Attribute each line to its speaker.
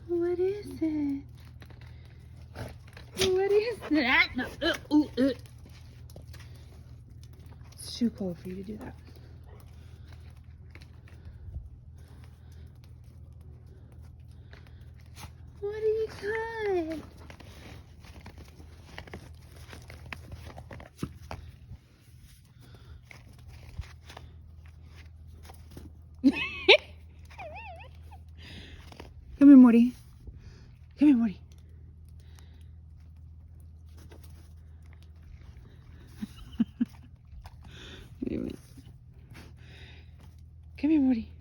Speaker 1: What is it? What is that? No. It's too cold for you to do that. What do you got? Come here, Morty. Come here, Morty. Come here, Morty.